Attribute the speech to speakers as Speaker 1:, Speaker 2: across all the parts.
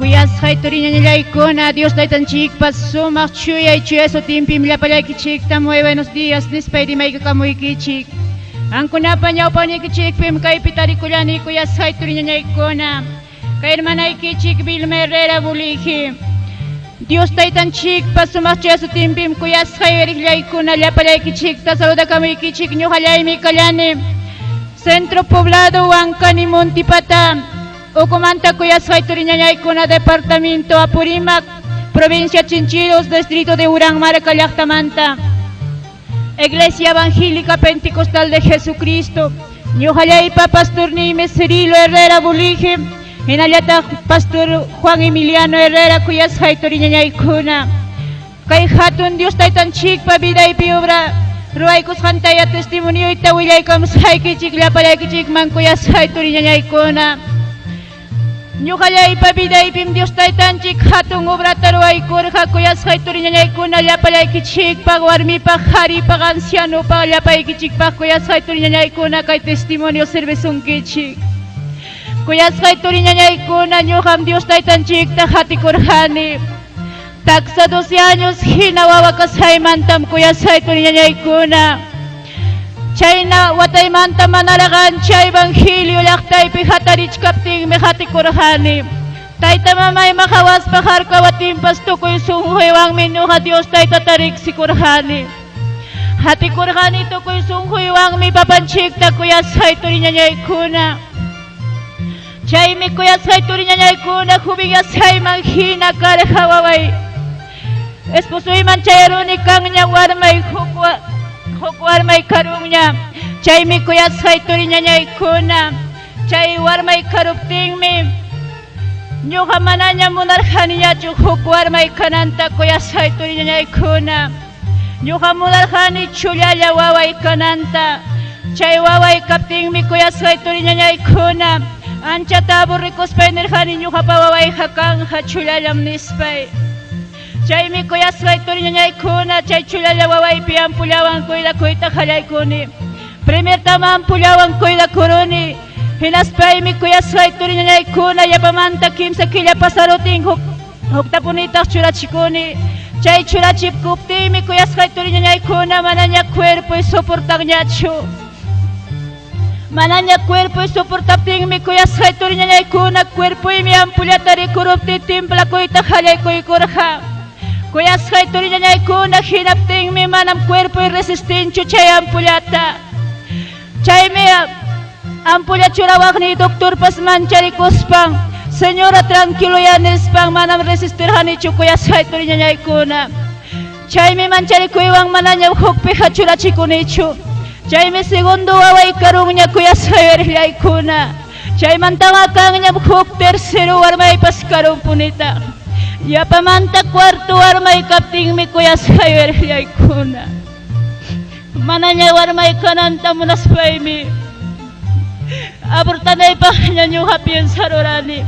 Speaker 1: Kuyas haytorinya nilaykuna, Dios taytanchikpas sumaq chuyay chuyaso timpim llapallaykichik tamuy buenos días nispay rimaykakamuykicik. Ankunapa ñawpanikichikpim kay pitarikullani kuyas haytorinya nilaykuna. Kay hermanaykichik Vilma Herrera Buliji. Dios taytanchikpas sumaq chuyaso timpim kuyas hayriklaykuna llapallaykichikta saludakamuykicik ñuqallaymi kallani. Centro Poblado Huancani Montipata. Ocumanta kuyas haytoriñañaykuna departamento Apurímac, provincia Chinchillos, distrito de Uranmarca, llaqtamanta. Iglesia Evangélica Pentecostal de Jesucristo. Ñuqallaypa Pastor Nime Cirilo Herrera Buliji, hinallataq Pastor Juan Emiliano Herrera kuyas haytoriñañaykuna. Kay hatun Dios taytanchikpa vidaypi obra ruwaykusqantaya testimonioyta willaykamusqaykichik llapallaykichikman kuyas haytoriñañaykuna. Ñuqallaypa vidaypim Dios taytanchik hatun obrata ruwaykurqa kuyas haytoriñañaykuna llapallaykichikpaq warmipaq qaripaq ancianopaq llapaykichikpaq kuyas haytoriñañaykuna kay testimonio sirvisunkichik. Kuyas haytoriñañaykuna ñuqam Dios taytanchikta hatikurqani. Taksa 12 años hina wawa kasaymantam kuyas haytoriñañaykuna. Chayna wataymanta manaraqancha evangelio llaqtaypi hatarichkaptinmi hatikurqani. Tayta mamay mahawaspa harkawatinpas tukuy sunquywanmi ñuqa Dios taytata riqsikurqani. Hatikurqani tukuy sunquywanmi papanchikta kuyas haytoriñañaykuna. Chaymi kuyas haytoriñañaykuna hubillasayman hina karqa waway. Esposuyman chayaruni kanña warmay huk warmay karunña. Chaymi kuyas haytoriñañaykuna. Chay warmay karuptinmi ñuqa manaña munarqaniñachu huk warmay kananta kuyas haytoriñañaykuna. Ñuqa munarqani chullalla waway kananta. Chay waway kaptinmi kuyas haytoriñañaykuna. Anchata aburrikuspay nirqani ñuqapa wawayqa kanja chullallam nispay. Chaymi kuyas haytoriñañaykuna chay chullalla wawaypi ampullawan cuidakuyta qallaykuni. Primertama ampullawan cuidakuruni. Hinaspaymi kuyas haytoriñañaykuna yapamanta kimsa killa pasarutin huktapunitaq churachikuni. Chay churachipkuptiymi kuyas haytoriñañaykuna manaña cuerpo soportaqñachu. Manaña cuerpo soportaptinmi kuyas haytoriñañaykuna cuerpoymi ampullata rikurupti timplakuyta qallaykurqa. Kuyas haytoriñañaykuna hinaptinmi manam cuerpo resistinchu chay ampullata. Chaymi ampulla churawaqni doctorpas mancharicuspan. Señora tranquilo ya nispan manam resistirqanichu kuyas haytoriñañaykuna. Chaymi mancharikuywan manaña hukpiqa churachikunichu. Chaymi segundo waway karunña kuyas hayrillaykuna. Chaymantaqa kanñam huk tercero warmaypas karunpunita. Yapamanta cuarto warmay kaptinmi kuyas hayrillaykuna. Manaña warmay kananta munaspaymi abortanaypaqña ñuqa piensarurani.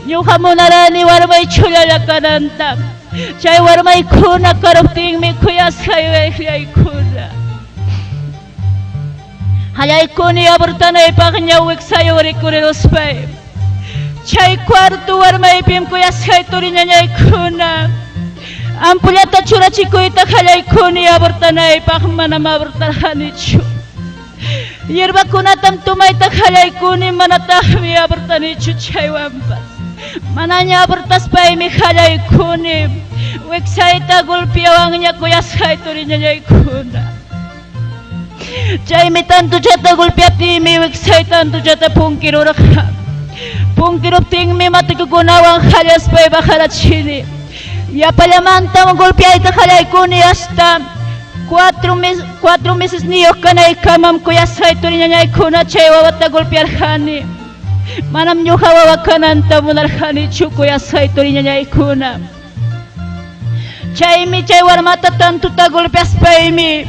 Speaker 1: Ñuqa munarani warmay chullalla kananta. Chay warmaykuna karuptinmi kuyas hayrillaykuna. Hallaykuni abortanaypaqña wiksayurikuriruspay. Chay cuarto warmaypim kuyas haytoriñañaykuna. Ampullata churachikuyta hallaykuni abortanaypaq manam abortarqanichu. Yerbakunatam tumayta hallaykuni manataqmi abortanichu chaywanpas. Manaña abortaspaymi hallaykuni. Wiksayta golpeawanña kuyas haytoriñañaykuna. Chaymi tantuchata golpeaptinmi wiksay tantuchata punkirurqa. Punkiruptinmi matikukunawan hallaspay bajarachini. Yapallamantam golpeayta hallaykuni hasta 4 meses niyuq kanaykamam kuyas haytoriñañaykuna chay wawata golpearqani. Manam ñuqa wawa kananta munarqanichu kuyas haytoriñañaykuna. Chaymi chay warmata tantuta golpeaspaymi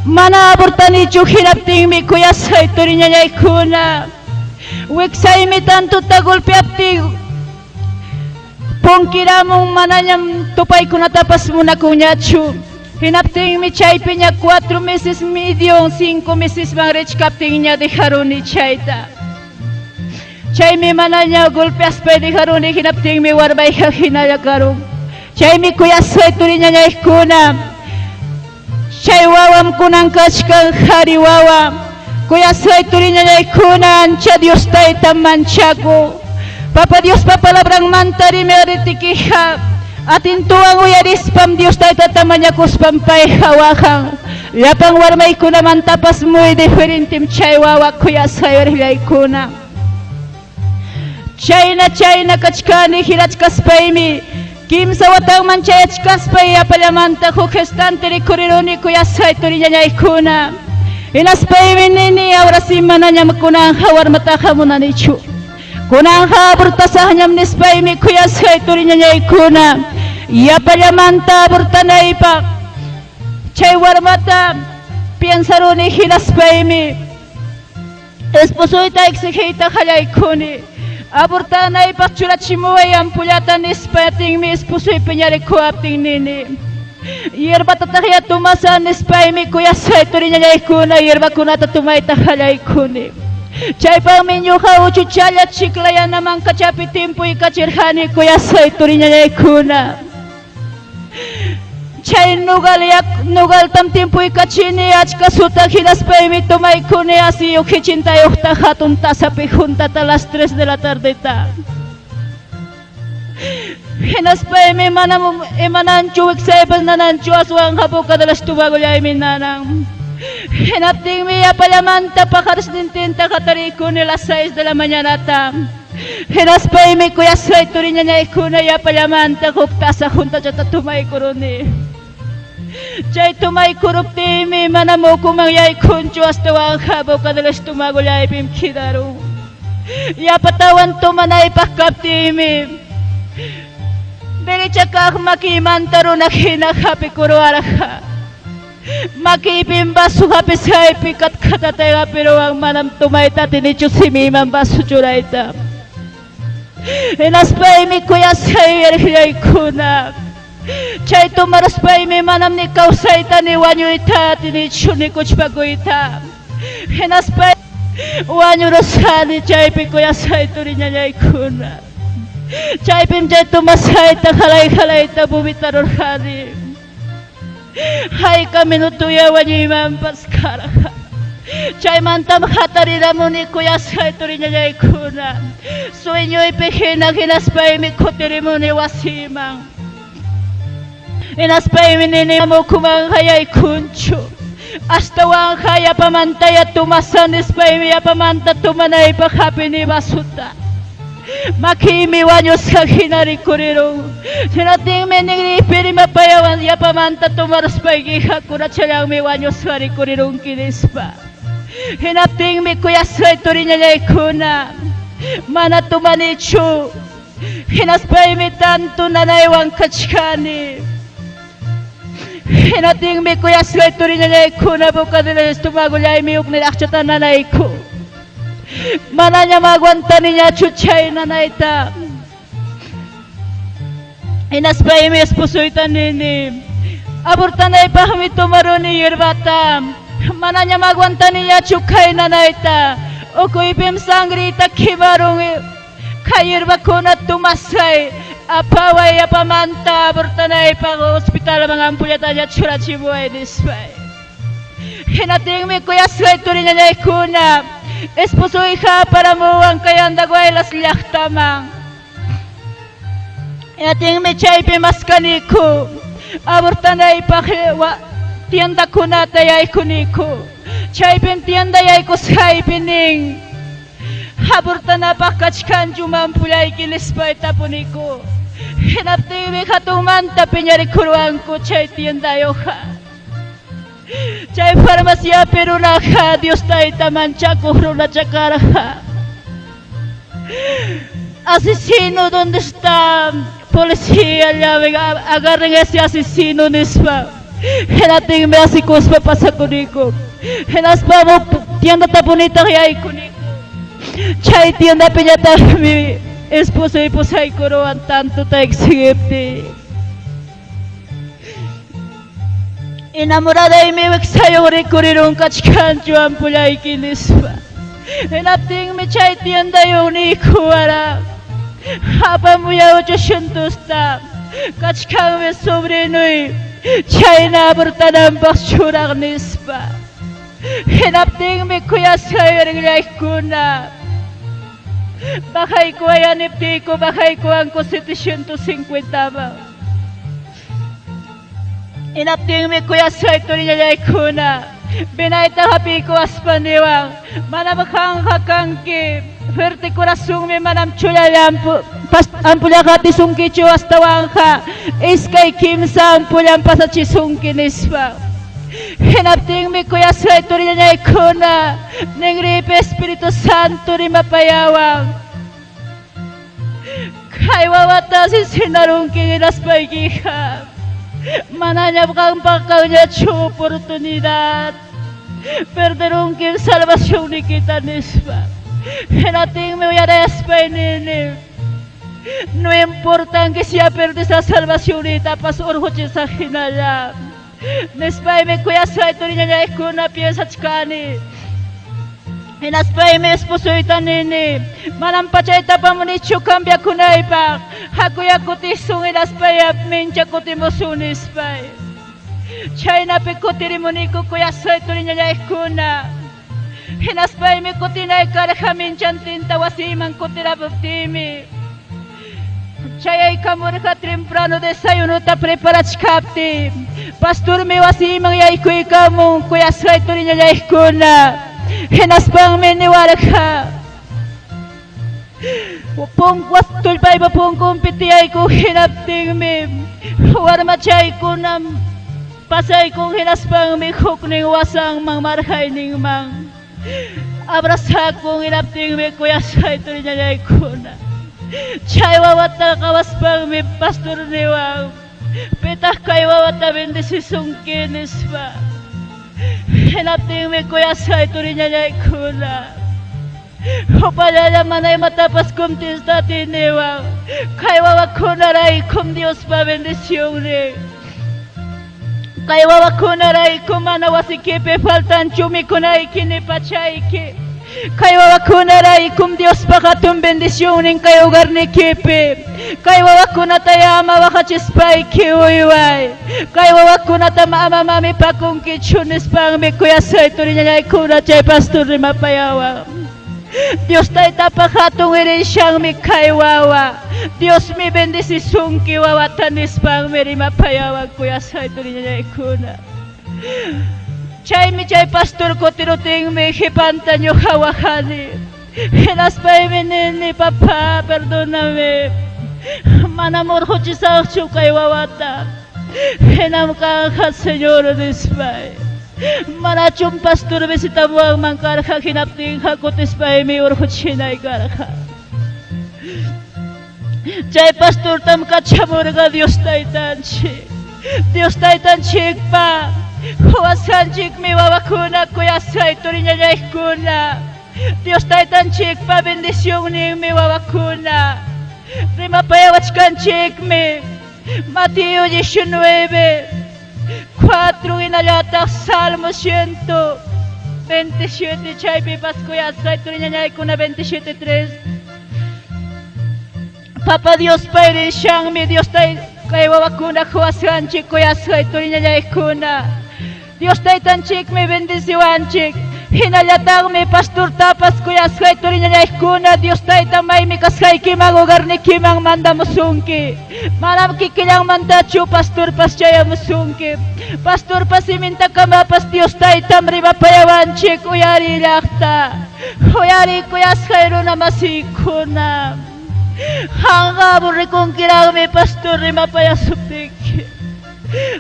Speaker 1: mana abortanichu hinaptinmi kuyas haytoriñañaykuna. Wiksaymi tantuta golpeaptin punkiramun manañam tupaykunatapas munakuñachu. Hinaptinmi chaypiña 4 meses medio 5 meses man rechkaptinña dejaruni chayta. Chay mi mananya golpeas pwede karuni hinapting mi warbay kahinaya karong. Chay mi kuyasay turinya niya ikuna. Chay wawam kunang kachkang hari wawam. Kuyasay turinya niya ikunan. Cha Dios tayo tamanchago. Papa Dios papalabrang mantari meritikiha. Atin tuang uyaris pam Dios tayo tatamanya kuspam pay hawakang. Yapang warmay kuna man tapas muy diferentim chay wawak kuyasay warhilay kuna. China kachkani hirachkaspay mi kim sa watang man chayachkaspay apalamanta kukestante rikuriruni kuyasay turinya niya ikuna inaspay mi nini ahora si mananya makunang hawar mataka muna nichu kunang haburtasah nyam nispay mi kuyasay turinya niya ikuna yapalamanta burtana ipak chay warmata piensaruni hinaspay mi esposo ita exigita kaya ikuni aborta na ipakchura chimuay ang pulyatan nispating mi espuso'y pinyari ko apting nini. Yerba tatakya tumasa nispay mi kuya sa ito rin niya ikuna. Yerba kuna tatumay takala ikuni. Chay pang minyo ka uchuchalya chiklaya namang kachapi timpo'y kachirhani kuya sa ito rin niya ikuna. Chay nugal tam timpo'y kachini at kasutak hinaspay mi tumay kuni asi yung kichintay ukta hatunta sa pihunta talas 3 de la tarde ta. Hinaspay mi imanan chuwik sa ibal na nanchuas wang hapo kadalas tuwagulay mi nanang. Hinapting mi apalamanta pakaras nintinta katariko nila 6 de la mañana ta. Hinaspay mi kuya sa ito rin niya ikuna apalamanta kukta sa hunta jata tumay kuruni. Chay tumay kurupti mi manamo kumangyay kuncho hasta wang habaw kadalas tumagulay pim kidaro. Yapatawan tumanay pakapti mi. Derecha kak makimantaro na kinakapi kuruaraka. Makipim baso kapis hay pikat katatay pero ang manam tumay tatinicho si mimang baso churayta. Inaspay mi kuya say erhiyay kunak. Chay tumaraspay mi manam ni kausay ta ni wanyo ita tinicho ni kuchpago ita. Hinaspay wanyo rosani chay pi kuya say turi niya ikuna. Chay pim chay tumasay ta kalay ta bumitaror hari. Hay kami nutuya wanyo imam paskaraka. Chay mantam hatarira mo ni kuya say turi niya ikuna. Sueño ipihinak hinaspay mi kutiri mo ni wasimang. Inaspay minini mo kumangkayay kuncho. Hasta wang kaya pamantay at tumasan ispay miya pamanta tumanay pakapi ni basuta. Makimiwan nyo sa kinarikurirong. Sinating minigipiri mapayawan ya pamanta tumaraspay gihakura chalang miwan nyo sa rikurirong kinispa. Hinapting mi kuya sa ito rin niya ikuna. Mana tumanicho. Hinaspay mi tanto nanaywang kachkani. Hinating mi kuya sa ito rin niya ikuna po kadilas tumagulay mi yung nilakchatan nanay ko. Mana niya magwanta niya chuchay nanay ta. Inaspay mi esposo ita nini. Aborta na ipahami tumaro ni yerbata. Mana niya magwanta niya chukay nanay ta. O kuipim sangri ita kibarong kayirba ko na tumasay. Apaway apamanta abortanay pang hospital mga ampulatan niya tsura chibuay dispay. Hinating mi kuya sa ito rin niya ikuna. Esposo iha para mo ang kayandagway las liaktamang. Hinating mi chay pimaskaniko. Abortanay pa tienda ko na tayay kuniko. Chay pim tienda yay ko sa ipining. Abortana pa kachkan jumampulay kilispay tapuniko. Hinaptiwi katumanta pinyarikuruan ko chay tiendayo ka. Chay farmasya pero naka Dios tayo tamancha kuro na chakara ka. Asesino, ¿dónde está? Policía, agarren ese asesino nispa. Hinating me asikos pa pasakuniko. Hinaspa mo tienda tapunita kaya ikuniko. Chay tienda pinyata mi esposo y posay kuruan tanto ta exigipti. Enamorada y mi weksayo rikurirong kachkancho ang pulay kinispa. Hinapting mi chay tienda yung ni kuwara. Hapa mo yaw 800 ta. Kachkang me sobrinoy. Chay na bertanam baksurak nispa. Hinapting mi kuya sayo ringlay kuna. Bakay ko ay anipti ko, bakay ko ang 750 ba. Inapting mi kuya sayo ringlay kuna. Binaita hapi ko aspaniwang. Manabakang hakangki. Ferte corazón mi manam chulayam. Ampulakati sungki chu astawang ka. Iskay kimsa ampulang pasachi sungki nispa. Hinapting mi kuya sa ito rin niya ikuna. Nengripe Espiritu Santo rin mapayawang. Kay wawata si sinarong kinilas pagiha. Mananyap kang pakaw niya chu oportunidad. Perderong kim salvasyon ni kita nispa. Hinating mi uyara espainini. No importan que sea perde sa salvasyon ni tapas orhoche sa hinayam. Nespay me kuya sa ito rin niya ikuna piensa chkani. Hinaspay me esposo itanini. Malampachay tapamonichu cambia kunaypak. Hakuya kutisung inaspay ap mincha kutimosunispay. Chay na pekutirimoniku kuya sa ito rin niya ikuna. Hinaspay me kutinay karakamin chantinta wasiman kutirabaptimi. Chay ay kamurka temprano desayuno ta preparachkapti. Pastor me wasimang yaykuy kamong kuya sa ito rin niya ikuna. Hinaspang me niwala ka. Pungkwas tulpay ba pong kumpiti ay ko hinapting me. Warma chay ko nam pasay kong hinaspang me kukning wasang mang marhay ning mang. Abrasak kong hinapting me kuya sa ito rin niya ikuna. Chay wawata kawaspang mi pastor niwang. Petah kay wawata bendisisong kinis pa. Hinapting mi kuya sa ito rin niya ikuna. Upala naman ay matapas kumtis dati niwang. Kay wawakunaray kum Diyos pa bendisyong ni. Kay wawakunaray kumanawasikipe faltan chumikunay kinipachayki. Kay wawakunaray kum Dios pakatum bendisyonin kayo garnikipi. Kay wawakunatayama wakachispay kiuiway. Kay wawakunatama amamami pakong kichunis pang mi kuya sa ito rin niya ikuna chay pastor ni mapayawa. Dios tayo tapakatong irensyang mi kay wawa. Dios mi bendisisong kiwawa tanis pang mi mapayawa kuya sa ito rin niya ikuna. Chay mi chay pastor ko tinuting mi hipanta nyo kawakani. Hinaspay mi nini papa, perdóname. Manamor ko chisak chukay wawata. Hinam ka ka Señor dispay. Manachong pastor bisita mo ang mangkarka kinapting hakotispay mi urko chinay karka. Chay pastor tam kachamor ka Dios taitanchi. Dios taitanchik pa. Huwasanchik mi wawakuna kuya sa ito rin niya ikuna. Dios taitanchik pa bendisyong ni mi wawakuna. Rimapayawachkanchik mi. Mateo 19, 4 inalatak Salmo 127 chay pipas kuya sa ito rin niya ikuna 27:3. Papa Dios pa rin siyang mi Dios tayo kay wawakuna huwasanchik kuya sa ito rin niya ikuna. Dios taitanchik mi bendisyoanchik. Hinalatang mi pastor tapas kuya skay turin niya ikuna. Dios taitamay mi kaskay kimagogar ni kimang manda musungki. Manam kikilang manda chu pastor paschaya musungki. Pastor pasiminta kamapas Dios taitam riba payawanchik uyari lakta. Uyari kuya skay ro na masikuna. Hangga buri kong kirang mi pastor riba payasuptik.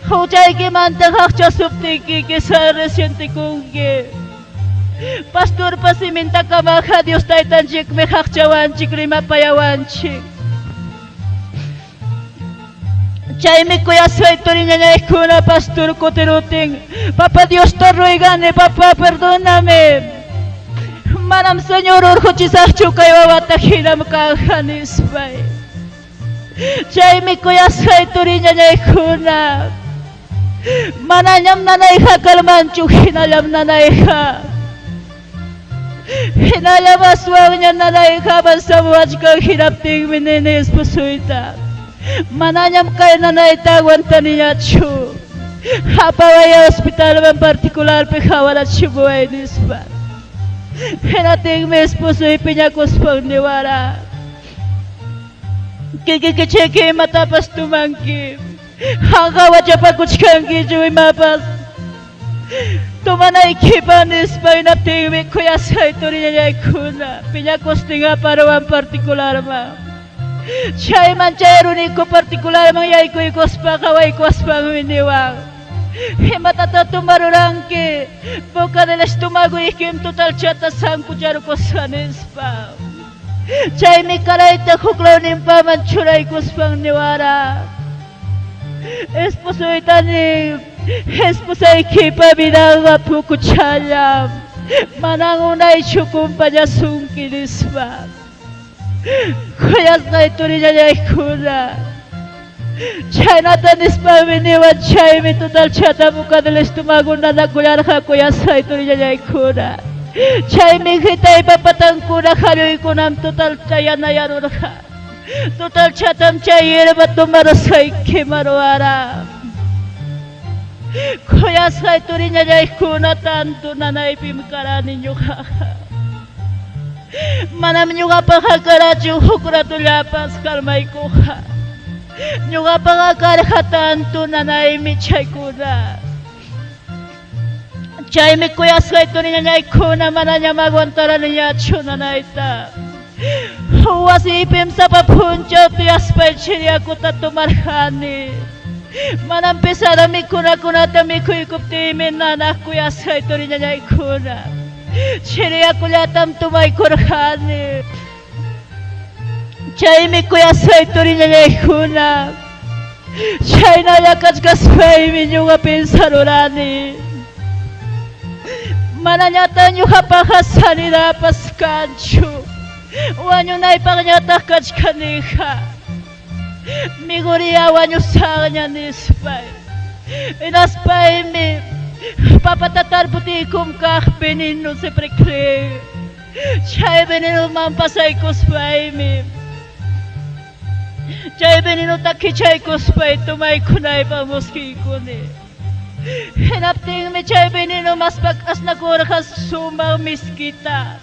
Speaker 1: Huchay ki mantag hakcha suptiki ki sa resyente kungge. Pastor pasiminta kamaka Dios taitanchik me hakchawanchik rima payawanchik. Chay mi kuya sa ito rin niya ikuna pastor ko tinuting. Papa Dios te ruegane, Papa perdóname. Manam Señor urko chisakchu kayo watakinam kakanispay. Chay mi kuya sa ito rin niya ikuna. Mananyam nanay ka kalmanchuk hinalam nanay ka. Hinalamaswang niya nanay kaban sa muwaj kang hirap ting mininis pusuita. Mananyam kay nanay tagwan taniya chu. Hapawaya hospital man partikular pekawalat sibuay nispa. Hinating mes pusoy pinyakos pang niwara. Kikikiceki matapas tumangki. Hangkawaja pakuchkangi juy mapas. Tumanay kipanis pa inatingwi kuya sa ito rin niya kuna. Pinyakos tinga parawan partikular ma. Chay man chay runiko partikular mang yay ko ikos pa kaway kos pang winiwang. Himatata tumarurangki. Buka nilas tumago ikim total chata sang kucharo ko sa nispa. Chay mi karaita kuklaw nimpa man churay kos pang niwara. Esposo itani. Esposa ikipa binaga po kutsayam. Manangunay chukumpa niya sungkilispa. Kaya sa ito rin niya ikuna. Chay natanis pa miniwan chay mi total chata mo kadalis tumaguna na kuyar ka kuya sa ito rin niya ikuna. Chay mi kita ipapatang kuna kaluy kunam total chaya na yarur ka. Total chatam chay irabat tumarasay kimarwara. Kuya sa ito rin niya ikuna tanto na naipimkara ninyo kaka. Manam nyo nga pakakarat yung hukuratulapas kalmay ko ka. Nyo nga pakakarakatan to nanay mi chay ko na. Chay mi kuya sa ito niya ko na mananya magwantara niya cho nanay ta. Huwas ipim sa papuncho tiyas pa chiriya ko tatumarhani. Manam pisara mi kuna tami ko ikuptimin nanak kuya sa ito niya ko na. Chiriya kulatam tumay kurhani. Chay mi kuya sa ito rin niya ikuna. Chay na yakas kaspay minyo nga pinsarurani. Mananyata nyo kapakasani na paskancho. Wanyo na ipakanyata kachkanika. Miguriyawan nyo sa kanya nispay. Inaspay mi. Papatatar puti kum kah benino se prekre. Chay benino mampasay kuspay mi. Chay benino takichay kuspay tumay kunay pa muski kuni. Hinapting mi chay benino mas pagkas na kurkas sumang miskita.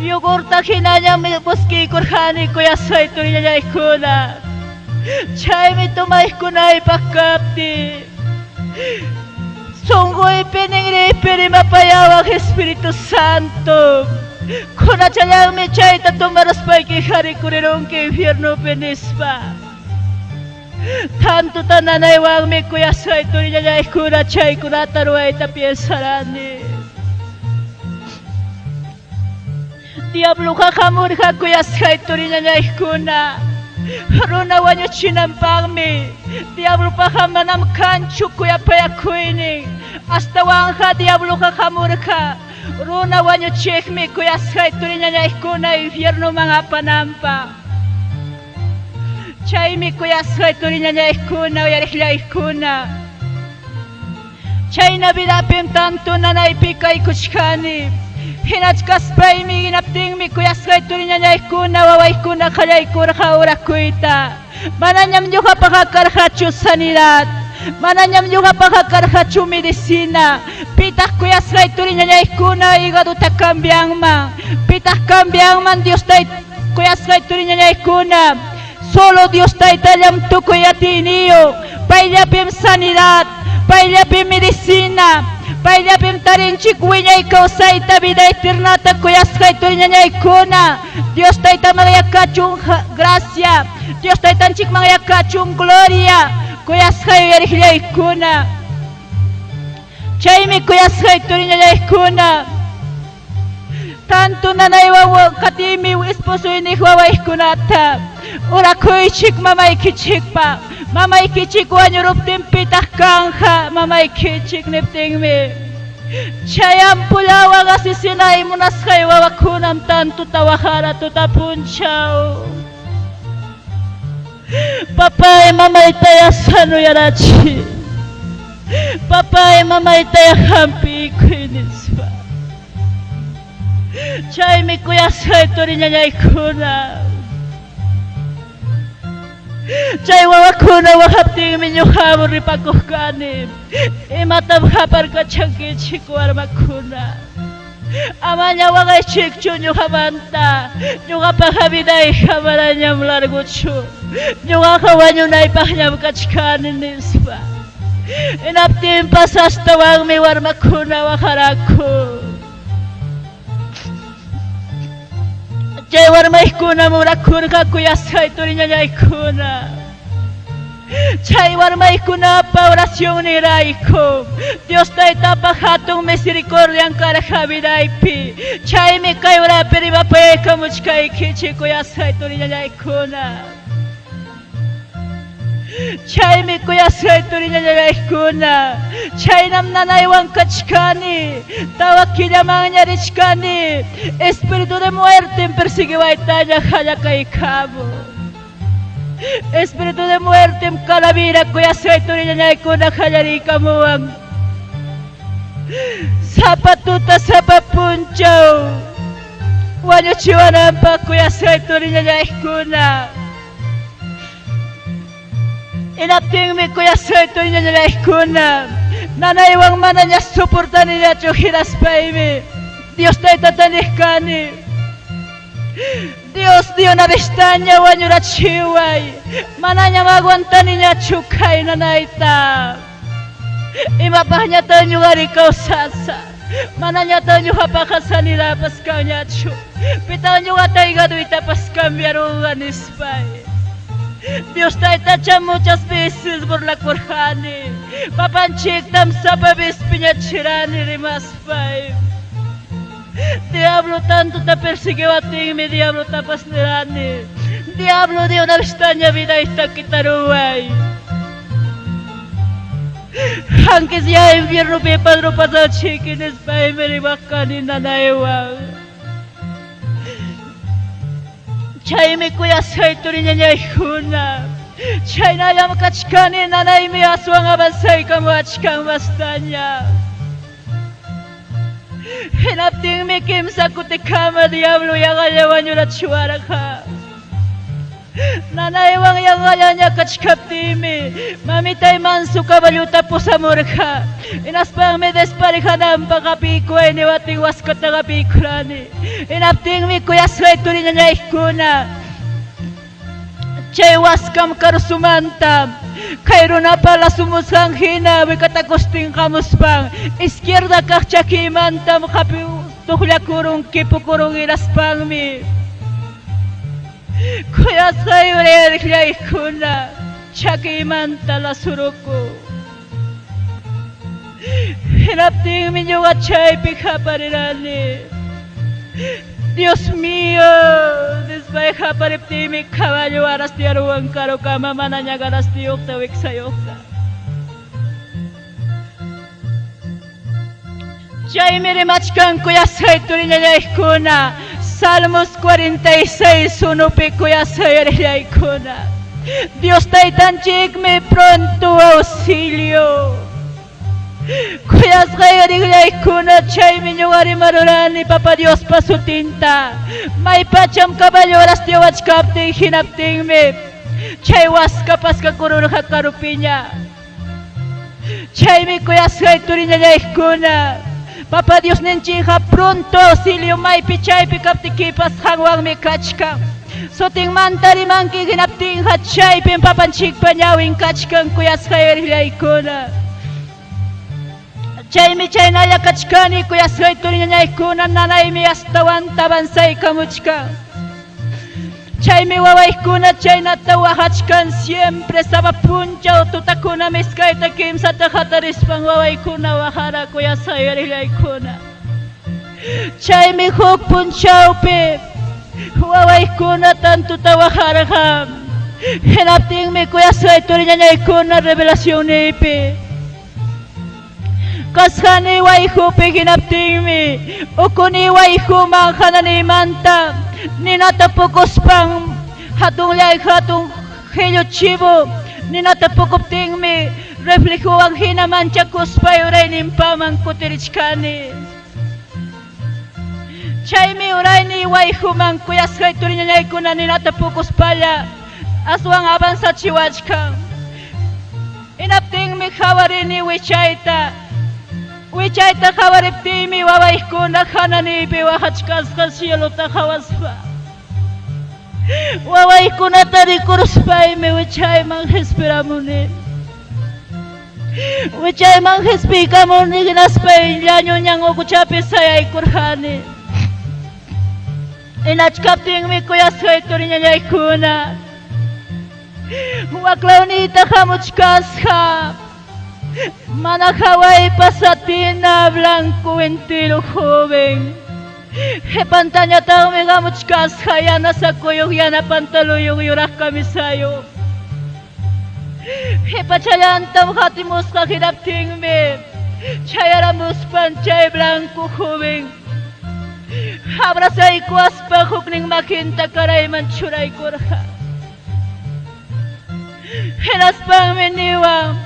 Speaker 1: Yugur takinanya mi muski kurhani kuya sa ito niya ikuna. Chay mi tumay kunay pakapti. Sungguh piningri mapayawag Espiritu Santo. Kuna chayang mi chay tatumaras pa ikihari kurirong ke infierno penispa. Tanto tananay wang mi kuya sa ito niya ikuna chay kuna taruay tapiesarani. Diablo ka kamur ka kuya sa ito niya ikuna. Runa wanyo chinampang mi. Diablo pa ka manam kanchu kuya paya kuining. Hasta wang ka diablo ka kamur ka. Runa wanyo chek mi kuya sa ito niya ikuna infierno mga panampa. Chay mi kuya sa ito niya ikuna uyarikla ikuna. Chay na binapim tanto na naipikay kuchkani. Hinachkas pray mi ginapting mi kuya sa ito niya ikuna waway kuna kalay kurka urakuita. Mananyam nyo ka pakakarhachu sanilat. Mananyam nyo ka pakakarhachu medisina. Pitah kuya sa ito niya ikuna igado takambiang man. Pitah kambiang man Dios tay kuya sa ito niya ikuna. Solo Dios tay talyam tu kuya tiniyo. Pailapim sanilat. Pailapim medisina. Pailapim tarin chikwi niya ikaw sa itabida eternata kuya sa ito niya ikuna. Dios tay tamayakachung gracia. Dios tay tanchik mayakachung gloria. Kuya sa iyo ikuna. Chay mi kuya sa ito niya ikuna. Tanto na naiwaw katimi esposo inihwawa ikunata. Ura kuy chik mamay kichik pa. Mamay kichik wanyo ruptim pitah kangha. Mamay kichik nipting mi. Chayam pulawa kasi sinay mo naskay wawakunam tanto tawahara tutapunchaw. Papay mamay taya sano yarachi. Papay mamay taya hampi kuinispa. chaymi kuyasqay turiñañaykuna. Chay wawakuna waqaptinmi ñuqawan ripakuq kani. Imatam haparkachankichik warmakuna. Amaña waqaychikchu ñuqamanta. Ñuqapaq havidayqa manañam larguchu. Ñuqaqa wañunaypaqñam kachkani nispa. Hinaptin pasashtawanmi warmakuna waqaraku. Chay warmaykuna murakurqa kuyasqay turiñañaykuna. Chay warmaykunapa oración nirayku. Dios taytapa hatun misericordian karqa vidaypi. Chaymi kay urapi ripapaykamuchkaykichik kuyasqay turiñañaykuna. Chaymi kuyasqay turiñañaykuna. Chaynam nanaywan kachkani. Tawa killamanña rishkani. Espíritu de muerte persiguiwaytaña hallakaykamu. Espíritu de muerte calavera kuyasqay turiñañaykuna hallariykamuwan. Zapatuta zapapunchaw. Wañuchiwananpaq kuyasqay turiñañaykuna. Hinaptinmi kuyasqay turiñañaykuna. Nanaywan manaña soportaniñachu hiraspaymi. Dios taytata nihkani. Dios dio una vestaña wañurachiway. Manañam aguantaniñachu kay nanayta. Imapaqñata ñuqari kawsasa. Manañata ñuqapaqa sanirapas kanñachu. Pita ñuqata hígaduytapas cambiarunqa nispay. Dios taytacha muchas veces burlakurqani. Papanchiktam sapa vez piñachirani rimaspay. Diablo tanto te persiguió a ti, mi diablo tapas nirani. Diablo de una extraña vida está quitaruay. Aunque sea infierno mi padre pasa chiquines pa' y me ribacani nanaywa. Chay mi kuyasqay turiñañaykuna. Chay nayam kachkani nanay mi aswan avansay como achkan bastaña. Hinaptinmi kimsa kutikama diablo yaqalla wañurachiwarqa. Nanaywan yaqallaña kachkaptimi mamitay mansu caballuta pusamurqa. Hinaspanmi desparejananpaq apikuay niwatin waskata apikurani. Hinaptinmi kuyasqay turiñañaykuna. Chay waskam karsumanta. Kay runapa lasumusqan hina wikatakustinqamuspan. Izquierda kaq chakimantam hapi tuqllakurun kipukurun hiraspanmi. Kuyasqay urayarqaykuna. Chakimanta lasuruku. Hinaptinmi ñuqa chaypi haparirani. Dios mío, después apariptimi caballo arastiaruan caro kama manaña garastiyokta wiksayokta. Chaymi rimachkan kuyasqay turiñañaykuna. Salmos 46, 1pi kuyasqay rillaykuna. Dios taytanchikmi pronto auxilio. Kuyasqay rillaykuna chaymi ñuqari marurani papa Dios pasutinta. Maypacham caballo arastiwachkaptin hinaptinmi. Chay waska paskakururqa karupiña. Chaymi kuyasqay turiñañaykuna. Papa Dios ninchikqa pronto auxilio maypi chaypi kaptikipas qanwanmi kachkan. Sutinmanta rimanki hinaptinqa chaypin papanchikpa ñawin kachkan kuyasqay rillaykuna. Chaymi chaynalla kachkani kuyasqay turiñañaykuna nanaymi astawanta avansaykamuchkan. Chaymi wawaykuna chaynata waqachkan siempre sabapunchaw tutakuna miskayta kimsata hatarispan wawaykuna waqara kuyasqay rillaykuna. Chaymi huk punchawpi wawaykuna tantuta waqarqa. Hinaptinmi kuyasqay turiñañaykuna revelacionnipi. Kasqani wayhupi hinaptinmi ukuni wayhuman hananimanta ninata pukuspan hatun llay hatun qhillu chivu ninata pukuptinmi reflejuwan hina manchakuspay urayninpaman kutirichkani. Chaymi urayni wayhuman kuyasqay turiñañaykuna ninatapukus palla aswan avanzachiwachkan. Hinaptinmi hawarini wichayta hawariptimi wawaykuna hananipi wahachkasqa cielota hawaspa. Wawaykunata rikuruspaymi wichayman hispiramuni. Wichayman hispikamuni hinaspay llañuñan ukuchapi sayaykurqani. Inachkaptinmi kuyasqay turiñañaykuna waklawnita hamuchkasqa mana hawaypas atina blanco entero joven hepantañataqmi hamuchkasqa yana sakuyuq yana pantaluyuq yuraq kamisayuq hepachallantam hatimusqa hinaptinmi chayaramuspan chay blanco joven abrazaykuaspa huknin makinta karayman churaykurqa. Hinaspanmi niwan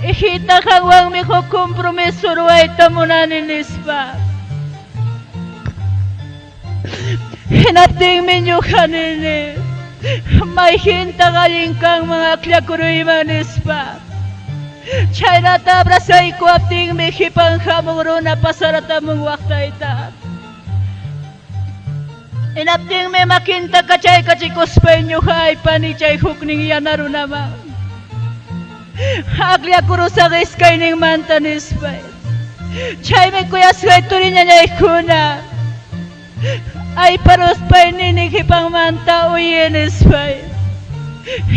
Speaker 1: hijita qanwanmi huk compromiso ruwayta munani nispa. Hinaptinmi ñuqa nini mayjinta allinkanman aklakuruyman nispa. Chaynata abrazaykuaptinmi hipan hamuq runa pasaratamun waqtayta. Hinaptinmi makinta kachaykachikuspa ñuqa aypani chay huknin yana runaman. Aklakurusaq iskayninmanta nispay. Chaymi kuyasqay turiñañaykuna ayparuspay nini hipanmanta uyi nispay.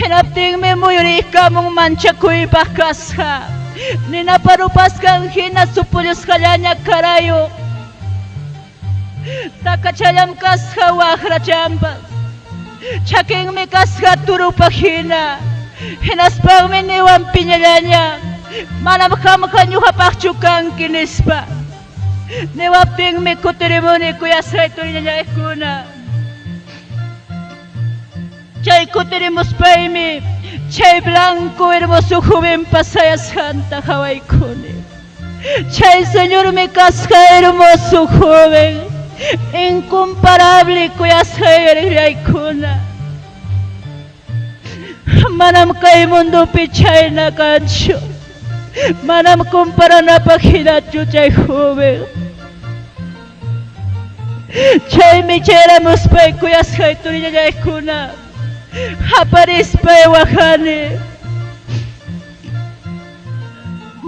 Speaker 1: Hinaptinmi muyuriykamun manchakuypaq kasqa. Ninaparupasqan hina supullusqallaña karayuq. Takachallam kasqa waqrachampas chakinmi kasqa turupa hina hinaspaqmi niwan piñallaña manam hamqa ñuqapaqchu kanki nispa niwaptinmi kutirimuni kuyasqay turiñañaykuna. Chay kutirimuspaymi chay blanco hermoso joven pasayasqanta hawaykuni. Chay señormi kasqa hermoso joven incomparable kuyasqay yaykuna. Manam kay mundupi chayna kanchu. Manam comparanapaq hinachu chay joven. Chaymi chayramuspay kuyasqay turiñañaykuna aparispay waqani.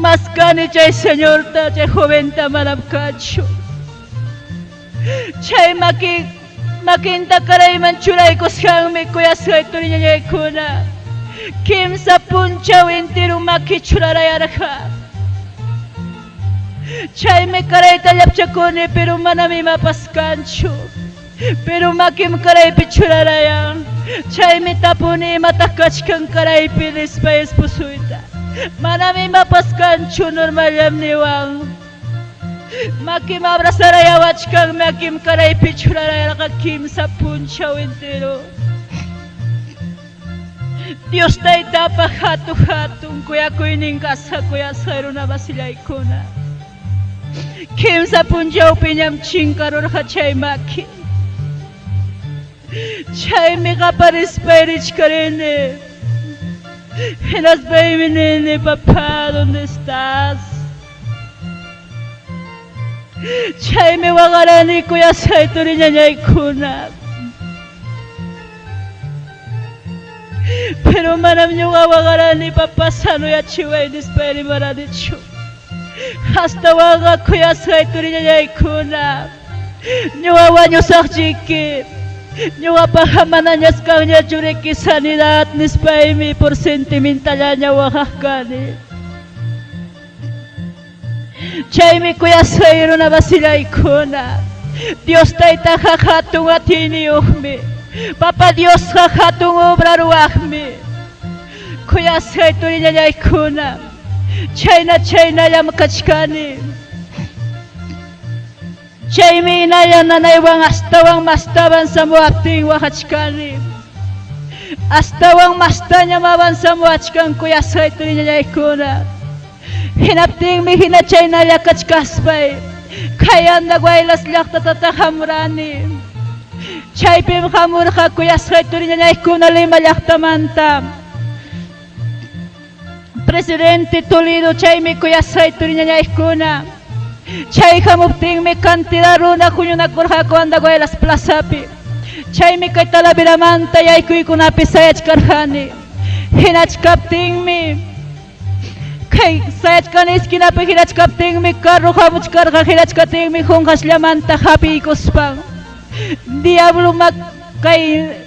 Speaker 1: Maskani chay señorta chay joventa manam kanchu. Chay makinta karayman churaykusqanmi kuyasqay turiñañaykuna kimsa punchaw entero maki churarayarqa. Chaymi karayta llapchakuni pero manam imapas kanchu. Pero makim karaypi churarayan. Chaymi tapuni imataq kachkan karaypi nispa espusuyta. Manam imapas kanchu normallam niwan. Makim abrazarayawachkan makim karaypi churarayarqa kimsa punchaw entero. Dios taytapa hatun kuyakuynin kasqa kuyasqay runa basillaykuna. Kimsa punchawpiñam chinkarurqa chay maki. Chaymi qaparispay richkarini. Hinaspaymi nini papá, ¿dónde estás? Chaymi waqarani kuyasqay turiñañaykuna. Pero manam ñuqa waqarani papá sanuyachiway nispayri maranichu. Hasta waqa kuyasqay turiñañaykuna. Ñuqa wañusaqchiki. Ñuqapaqa manañasqanñachu riki sanidad nispaymi por sentimentalaña waqaqkani. Chaymi kuyasqay runa basillaykuna. Dios taytaqa hatun atiniyuqmi. Papa Diosqa hatun obra ruwaqmi. Kuyasqay turiñañaykuna. Chaynallam kachkani. Chaymi inalla nanaywan astawan mastawan samuaptin waqachkani. Astawan mastañam avanzamuachkan kuyasqay turiñañaykuna. Hinaptinmi hina chaynalla kachkaspay Kayanda guaylas llaqtatata hamurani. Chaypim hamurqa kuyasqay turiñañaykuna Lima llaqtamanta. Presidente Toledo chaymi kuyasqay turiñañaykuna. Chay hamuptinmi cantidad runa huñunakurqaku Andahuaylas plazapi. Chaymi kay Talaviramanta yaykuykunapi sayachkarqani. Hinachkaptinmi kay sayachkani iskinapi hinachkaptinmi carro hamuchkarqa hinachkatinmi hunqashllamanta hapiykuspan. Diablo kay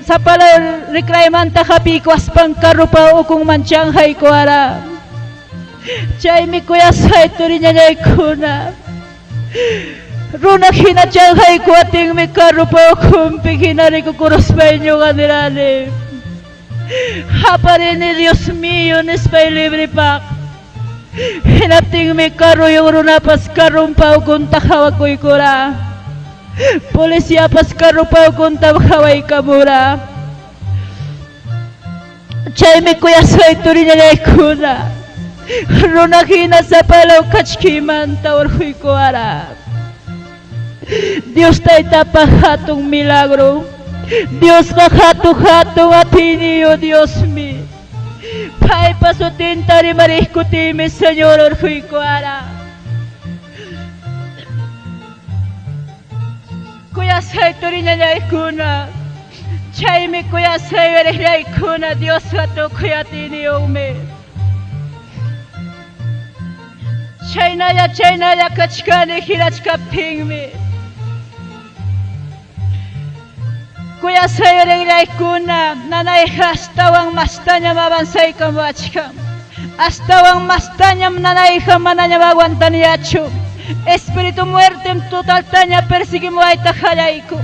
Speaker 1: sapala rikraymanta hapiykuspan carropa ukunman chanqaykuara. Chaymi kuyasqay turiñañaykuna. Runa hina chanqaykuwatinmi carropa ukunpi hinarikukuruspa ñuqanirani. Haparini Dios mío nispay libripaq. Hinaptinmi carruyuq runapas carrunpa ukunta hawakuykura. Policiapas carrupa ukunta hawaykamura. Chaymi kuyasqay turiñañaykuna. Runa hina sapalaw kachkimanta urquykura. Dios taytapa hatun milagro. Dios hatun atinio Dios mío. Paypa sutinta rimarikutimi Señor urquykura. Kuyasqay turiñañaykuna. Chaymi kuyasqay riqraykuna Dios hatukuy atiniyuqmi. Chaynalla kachkani hirachkaptinmi. Kuyasqay riqraykuna nanayqa astawan mastañam avanzaykamuachkan. Astawan mastañam nanayqa manañam aguantaniyachu. Espíritu muertem totaltaña persiguimuayta qallayku.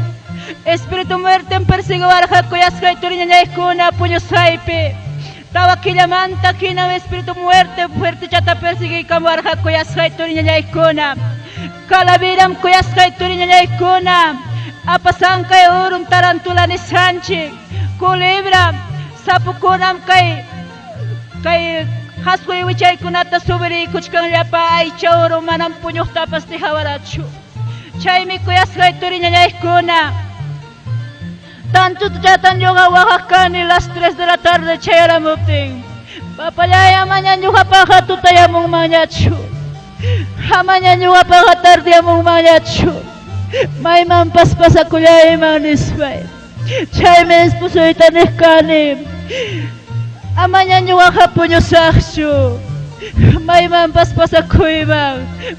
Speaker 1: Espíritu muertem persiguiwarqa kuyasqay turiñañaykuna puñusaypi. Tawa killamanta kinam espíritu muerte fuertechata persiguiykamuwarqa kuyasqay turiñañaykuna. Calaviram kuyasqay turiñañaykuna. Apasankay urun tarantula nisanchik. Culebra sapukunam kay haskuy wichaykunata subirikuchkanllapa aycha uru manam puñuqtapas tihawarachu. Chaymi kuyasqay turiñañaykuna. Tanto chatan ñuqa waqaqkani las 3 de la tarde chayaramuptin. Papallay amaña ñuqapaqa tutayamunmañachu. Amaña ñuqapaqa tardiyamunmañachu. Maymanpas pasakullayman nispay. Chaymi esposuyta niqqani. Amaña ñuqaqa puñusaqchu. Maymanpas pasakuyman.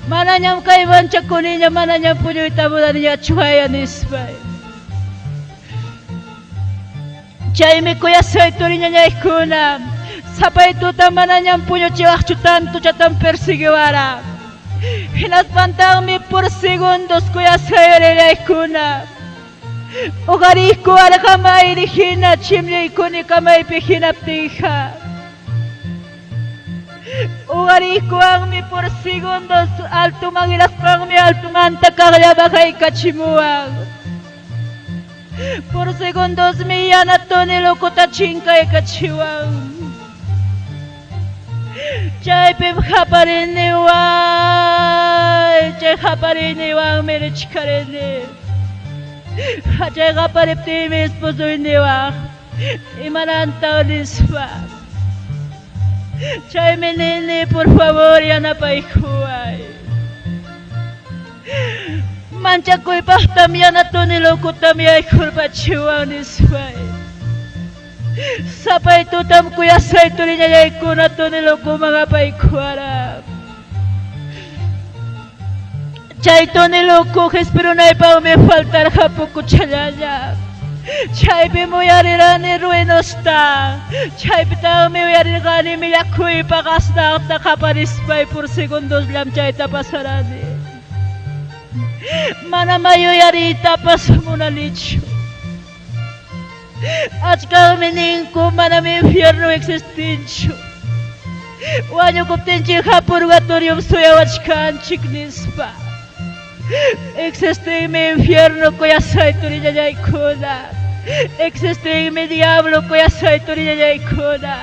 Speaker 1: Manañam kay manchakuniña manañam puñuyta munaniñachu haya nispay. Chaymi kuyasqay turiñañaykuna. Sapay tuta manañam puñuchiwaqchu tanto chatan persiguiwara. Hinaspantanmi por segundos kuyasqay riqraykuna. Uqariyku arqamayri hina chimllaykuni kamaypi hinaptinqa. Uqariykuwanmi por segundos altuman hiraspanmi altumanta kaqllama haykachimuwan. Por segundos mi yana tunilukuta chinkaykachiwan. Chaypim hapariniwan, chay hapariniwanmi richkarini. Chay hapariptimi esposuyniwan imanantaw nispa. Chaymi nini por favor yanapaykuway. Manchakuypaqtam yana tunilukutam yaykurpachiwan nispay. Sapay tutam kuyasqay turiñañaykuna tunilukuman apaykuwara. Chay tuniluku qhispirunaypaqmi faltarqa pukuchallalla. Chaypi uyarirani ruinosta. Chaypitaqmi uyarirqani millakuypaq asnaqta qaparispay por segundos llamchayta pasarani. Mana mayuyariytapas munanichu. Achkaqmi ninku manam infierno existinchu. Wañukuptinchikqa purgatorium suyawachkanchik nispa. Existinmi infierno kuyasqay turiñañaykuna. Existinmi diablo kuyasqay turiñañaykuna.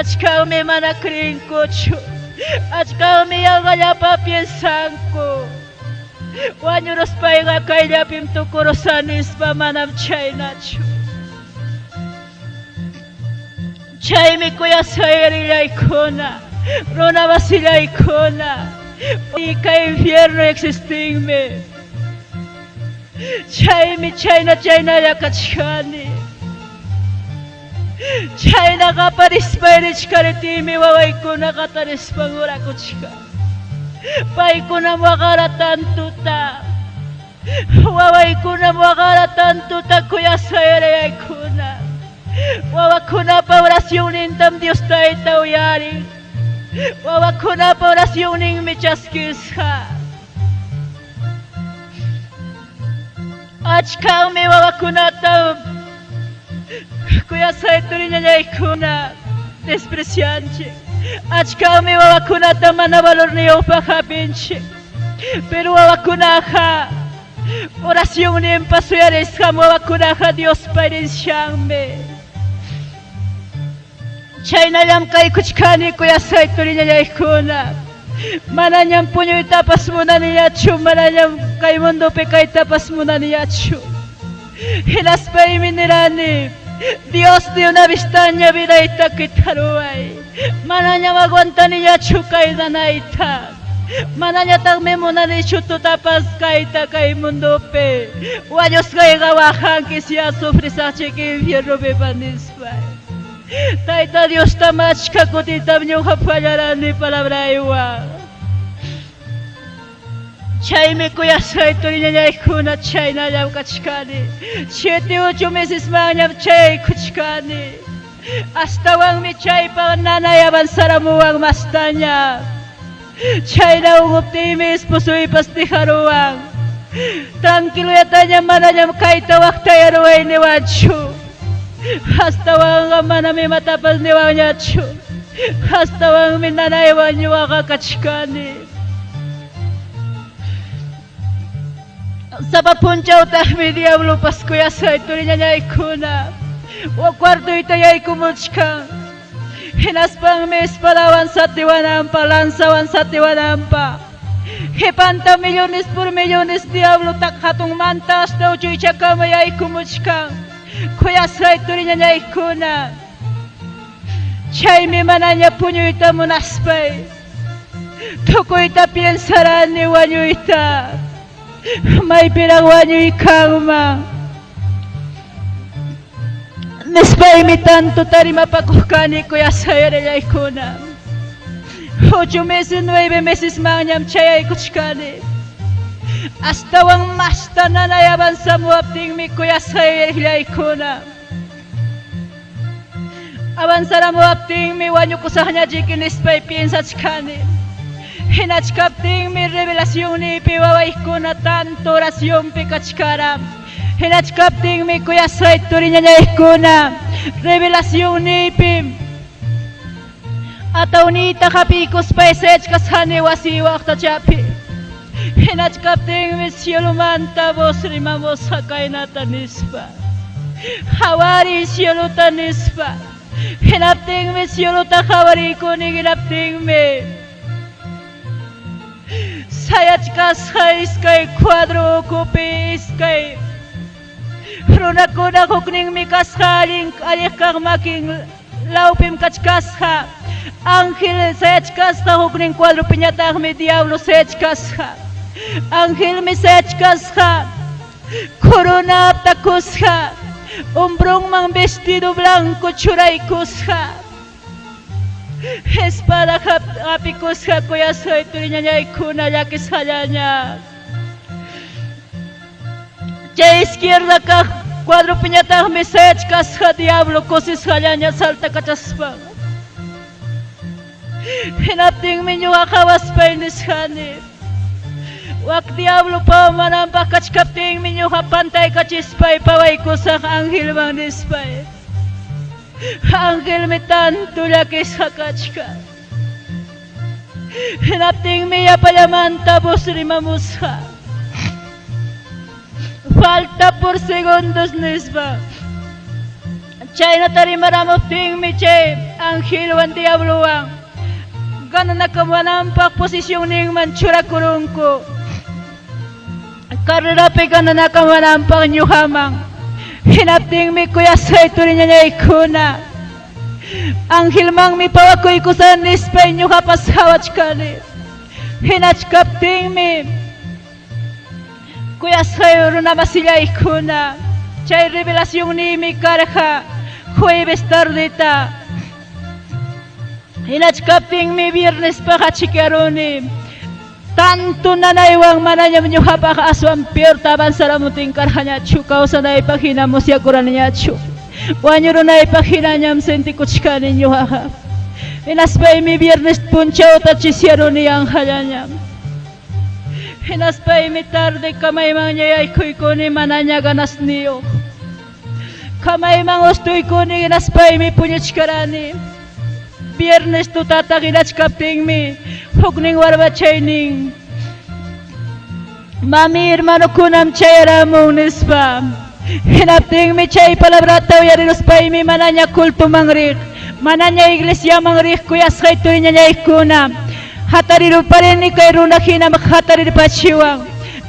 Speaker 1: Achkaqmi mana krinkuchu. Achkaqmi yanqallapa piensanku. Wanyuros paiga kaya pim tukorosanis pamanam chay nacho. Chay mi kuya sayari laikona. Rona vasila ikona. Y ka infierno existingme. Chay mi China yakachani. China kaparispayri chikaritimi wawaykuna katarispan kuchka. Paykuna wakara tantuta. Wawaykuna wakara tantuta kuyasayrayaykuna. Wawakunapa oracionintam Dios tayta uyarin. Wawakunapa oracioninmi chaskisqa. Achkami wawakunatam kuyasayturi ñañaykuna desprecianchik. Achkami wawakunata mana valorniyuqpaq hapinchik. Pero wawakunaqa oracionninpa suyarisqam wawakunaqa Diospa herencianmi. Chaynallam kaykuchkani kuyasayturi ñañaykuna. Manañam puñuytapas munaniñachu, manañam kay mundupi kaytapas munaniñachu. Hinaspaymi nirani, Dios de una vistaña vidayta kitaruay. Manañam aguantaniñachu kay danayta. Manañataqmi munanichu tutapas kayta kay mundupi. Wañus kayqa wajanki ya sufrisaqchik infiernopi panispay. Tayta Dios tamachka kutitam ñuqa fallarani palabraywan. Chaymi kuyasayturi ñañaykuna chaynallam kachkani. 7-8 meses mañam chay kuchkani. Astawanmi chaypa nanay avanzaramuwan mastaña. Chayna unguptimi esposuypas tijaruwan. Tranquilo yataña manañam kayta waqtayaruway niwanchu. Hasta manami matapas ni wañachu. Hasta mi nanay wañuwaqa kachkani. Sapa punchawtaqmi diablo paskuyasayturi ñañaykuna. Wakwartuyta yaykumuchkan. Hinaspanmi espadawan satiwananpa, lanzawan satiwananpa. Hipanta millones por millones diablo tak hatunmanta hasta uchuychakama yaykumuchkan. Kuyasayturi ñañaykuna. Chaymi manaña puñuyta munaspay. Tukuyta piensarani wañuyta. Maypiraq wañuykanman. Nispaymi tanto tarimapakuqkani kuyasayrayaykuna. 8 meses, 9 meses mañam chayaykuchkani. Astawan masta nanay avanzamuaptinmi kuyasayrayaykuna. Avanzaramuaptinmi wañukusaqñachiki nispay piensachkani. Hinachkaptinmi revelacionnipi wawaykuna tanto oracionpi kachkara. Hinachkaptinmi kuyasayturi ñañaykuna revelacionnipi atawnita hapikuspa esechkasqani wasi waqtachapi. Hinachkaptinmi cielomanta voz rimamusqa kaynata nispa. Hawari cielota nispa. Hinaptinmi cielota hawarikuni hinaptinmi sayachkasqa iskay cuadro ukupi iskay runakuna hukninmi kasqa alliq kaq makin lawpim kachkasqa. Ángel sayachkasqa huknin cuadropi ñataqmi diablo sayachkasqa. Angelmi sayachkasqa corona aptakusqa. Umbrunman vestido blanco churaykusqa. Espada apikusqa kuyasayturi ñañaykuna llakisqallaña. Chay izquierda kaq cuadropi ñataqmi sayachkasqa diablo kusisqallaña salta kachaspa. Hinaptinmi ñuqaqa waspay nisqani. Wak diablo pawamananpaq kachkaptinmi ñuqa pantay kachispay pawaykusaq angelman nispay. Angelmi tanto llakisqa kachka. Hinaptinmi yapallamanta voz rimamusqa. Falta por segundos nispa. Chaynata rimaramuptinmi chay angelwan diablowan gananakamananpaq posicionninman churakurunku. Karerapi ka na nakamanampang nyo hamang. Hinapting mi kuya sa ito rin niya ikuna. Ang hilmang mi pawakoy ko sa nispay nyo kapasawat ka ni. Hinachkapting mi. Kuya sa ito na masila ikuna. Chay revelasyong ni mi karaka. Jueves tardita. Hinachkapting mi viernes pa kachikaroni. Tanto na naiwang mananyam nyo hapakaaswang pier taban sa lamuting karhanya chukaw sa naipakina mo siya kuran niya chuk. Wanyo ro naipakina niyam senti kuchika ninyo haka. Inaspay mi viernes punchaw tachisiaro niyang halanyam. Inaspay mi tarde kamay mang niya ay kuy ko ni mananya ganas niyo. Kamay mang ustoy ko ni inaspay mi punyachkarani. Viernes tu tatakinach kapting mi. Hugning warba chaining. Mami hermano kunam chayara mong nispa. Hinapting mi chay palabrataw yarinos pa mi mananya kulto mangrik. Mananya iglesia mangrik kuya skay to niya ikuna. Hatariru pa rin ni kay runa hinamak hatarir pa chiwang.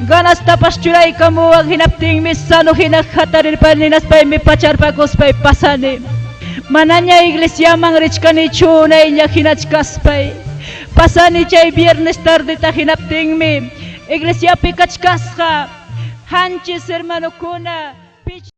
Speaker 1: Ganas tapas churay kamuwag hinapting mi sano hinak hatarir pa ninas pa mi pacharpakos pa pasani. Mananya iglesia mangrich kanichu na inya hinachkaspay. Pasani chay viernes tarde ta hinapting mi. Iglesia pikachkaska. Hanchis hermano kuna.